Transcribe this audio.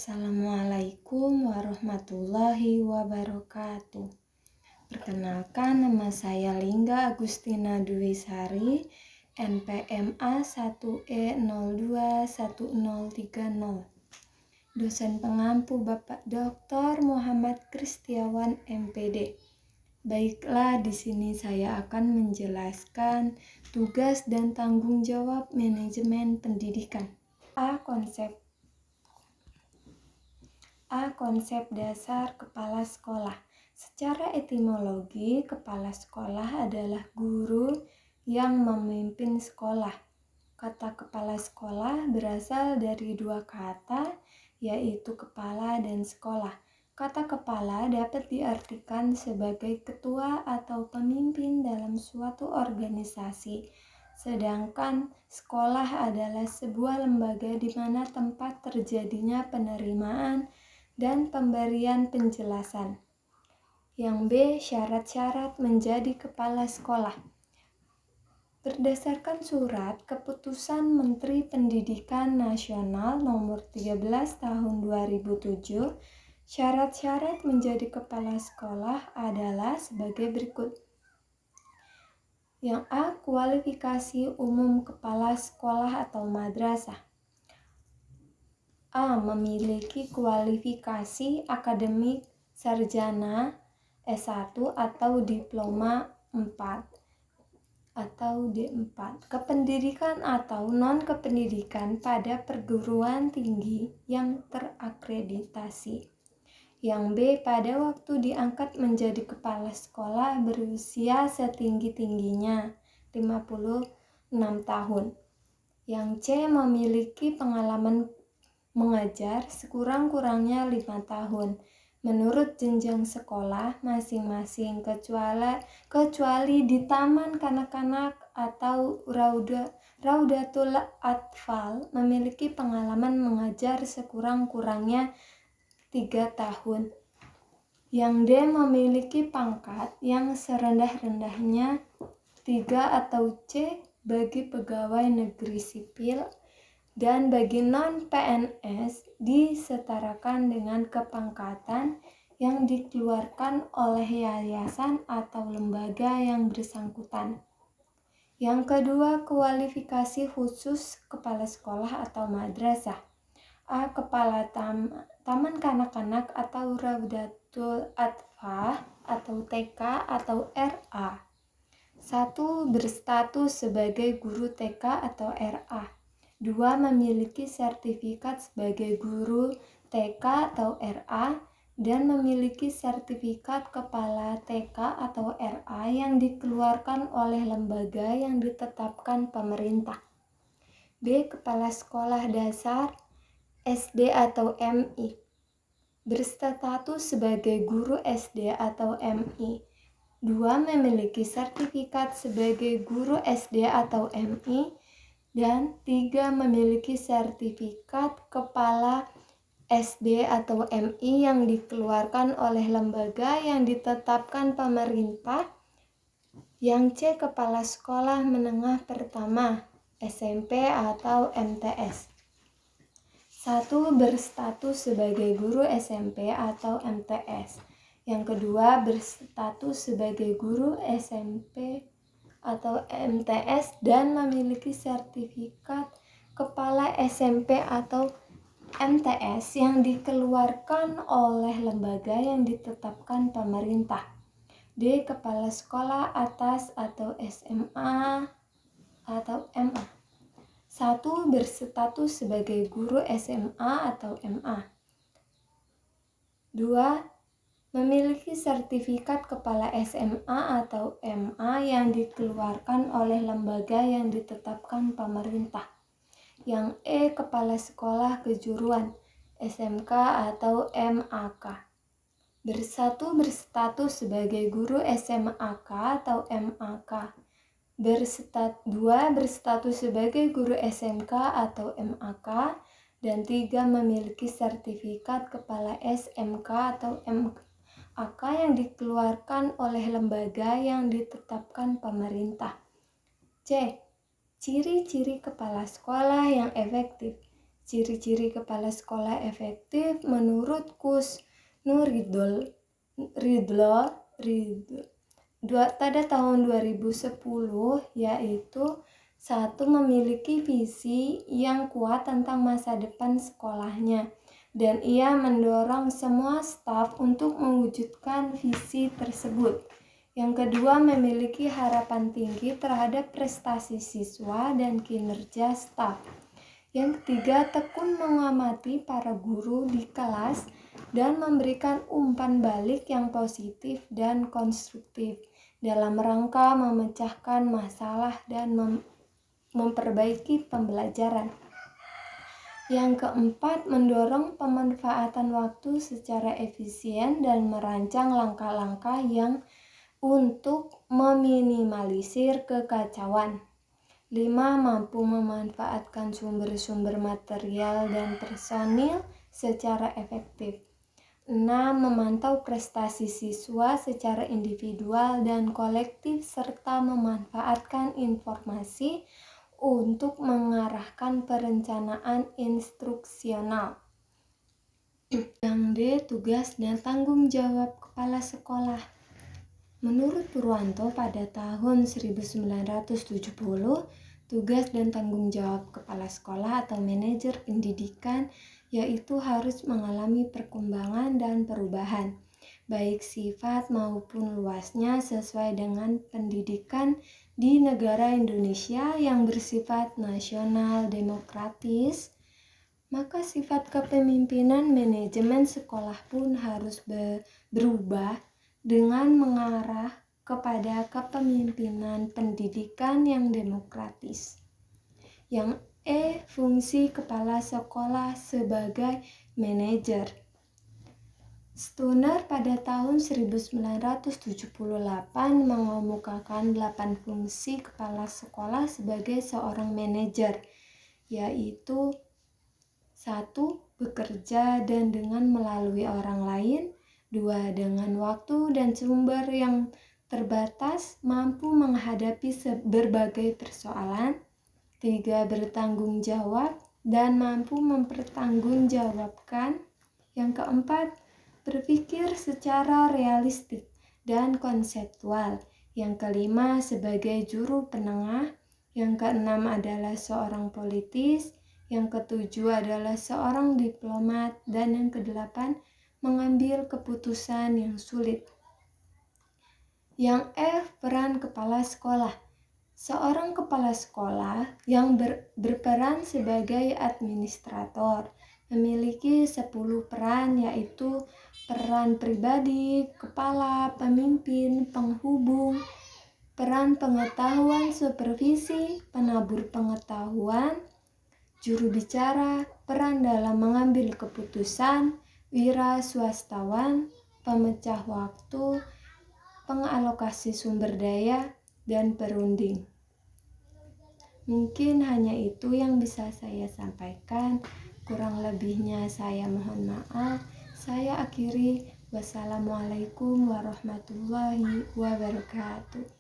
Assalamualaikum warahmatullahi wabarakatuh. Perkenalkan, nama saya Lingga Agustina Dwi Sari, NPM A1E021030. Dosen pengampu Bapak Dr. Muhammad Kristiawan MPD. Baiklah, di sini saya akan menjelaskan tugas dan tanggung jawab manajemen pendidikan. Konsep dasar kepala sekolah. Secara etimologi, kepala sekolah adalah guru yang memimpin sekolah. Kata kepala sekolah berasal dari dua kata, yaitu kepala dan sekolah. Kata kepala dapat diartikan sebagai ketua atau pemimpin dalam suatu organisasi, sedangkan sekolah adalah sebuah lembaga di mana tempat terjadinya penerimaan dan pemberian penjelasan. Yang B, syarat-syarat menjadi kepala sekolah. Berdasarkan surat Keputusan Menteri Pendidikan Nasional Nomor 13 Tahun 2007, syarat-syarat menjadi kepala sekolah adalah sebagai berikut. Yang A, kualifikasi umum kepala sekolah atau madrasah. A, memiliki kualifikasi akademik sarjana S1 atau diploma 4 atau D4, kependidikan atau non-kependidikan pada perguruan tinggi yang terakreditasi. Yang B, pada waktu diangkat menjadi kepala sekolah berusia setinggi-tingginya 56 tahun. Yang C, memiliki pengalaman mengajar sekurang-kurangnya 5 tahun menurut jenjang sekolah masing-masing kecuali di taman kanak-kanak atau Raudatul Atfal memiliki pengalaman mengajar sekurang-kurangnya 3 tahun. Yang D, memiliki pangkat yang serendah-rendahnya 3 atau C bagi pegawai negeri sipil, dan bagi non-PNS disetarakan dengan kepangkatan yang dikeluarkan oleh yayasan atau lembaga yang bersangkutan. Yang kedua, kualifikasi khusus kepala sekolah atau madrasah. A, kepala taman kanak-kanak atau Raudatul Atfal atau TK atau RA. 1. Berstatus sebagai guru TK atau RA. 2. Memiliki sertifikat sebagai guru TK atau RA dan memiliki sertifikat kepala TK atau RA yang dikeluarkan oleh lembaga yang ditetapkan pemerintah. B. Kepala sekolah dasar SD atau MI. Berstatus sebagai guru SD atau MI. 2. Memiliki sertifikat sebagai guru SD atau MI. Dan 3. Memiliki sertifikat kepala SD atau MI yang dikeluarkan oleh lembaga yang ditetapkan pemerintah. Yang C, kepala sekolah menengah pertama SMP atau MTS. 1. Berstatus sebagai guru SMP atau MTS. Yang kedua, berstatus sebagai guru SMP atau MTS dan memiliki sertifikat kepala SMP atau MTS yang dikeluarkan oleh lembaga yang ditetapkan pemerintah. D. Kepala sekolah atas atau SMA atau MA. 1. Berstatus sebagai guru SMA atau MA. 2. Memiliki sertifikat kepala SMA atau MA yang dikeluarkan oleh lembaga yang ditetapkan pemerintah. Yang E, kepala sekolah kejuruan SMK atau MAK. Berstatus sebagai guru SMAK atau MAK. 2. Berstatus sebagai guru SMK atau MAK. Dan 3. Memiliki sertifikat kepala SMK atau MAK yang dikeluarkan oleh lembaga yang ditetapkan pemerintah. C. Ciri-ciri kepala sekolah yang efektif. Ciri-ciri kepala sekolah efektif menurut Kusnur Ridlo pada tahun 2010 yaitu satu, memiliki visi yang kuat tentang masa depan sekolahnya dan ia mendorong semua staf untuk mewujudkan visi tersebut. Yang kedua, memiliki harapan tinggi terhadap prestasi siswa dan kinerja staf. Yang ketiga, tekun mengamati para guru di kelas dan memberikan umpan balik yang positif dan konstruktif dalam rangka memecahkan masalah dan memperbaiki pembelajaran. Yang keempat, mendorong pemanfaatan waktu secara efisien dan merancang langkah-langkah yang untuk meminimalisir kekacauan. 5. Mampu memanfaatkan sumber-sumber material dan personil secara efektif. 6. Memantau prestasi siswa secara individual dan kolektif serta memanfaatkan informasi untuk mengarahkan perencanaan instruksional. Yang D. Tugas dan tanggung jawab kepala sekolah. Menurut Purwanto pada tahun 1970, tugas dan tanggung jawab kepala sekolah atau manajer pendidikan yaitu harus mengalami perkembangan dan perubahan, baik sifat maupun luasnya sesuai dengan pendidikan di negara Indonesia yang bersifat nasional demokratis. Maka sifat kepemimpinan manajemen sekolah pun harus berubah dengan mengarah kepada kepemimpinan pendidikan yang demokratis. Yang E. Fungsi kepala sekolah sebagai manajer. Stunner pada tahun 1978 mengemukakan 8 fungsi kepala sekolah sebagai seorang manajer, yaitu 1. Bekerja dan dengan melalui orang lain. 2. Dengan waktu dan sumber yang terbatas mampu menghadapi berbagai persoalan. 3. Bertanggung jawab dan mampu mempertanggungjawabkan. Yang keempat, berpikir secara realistik dan konseptual. Yang kelima, sebagai juru penengah. Yang keenam adalah seorang politis. Yang ketujuh adalah seorang diplomat. Dan yang kedelapan, mengambil keputusan yang sulit. Yang F. Peran kepala sekolah. Seorang kepala sekolah yang berperan sebagai administrator memiliki 10 peran, yaitu peran pribadi, kepala, pemimpin, penghubung, peran pengetahuan, supervisi, penabur pengetahuan, juru bicara, peran dalam mengambil keputusan, wira swastawan, pemecah waktu, pengalokasi sumber daya, dan perunding. Mungkin hanya itu yang bisa saya sampaikan. Kurang lebihnya saya mohon maaf. Saya akhiri. Wassalamualaikum warahmatullahi wabarakatuh.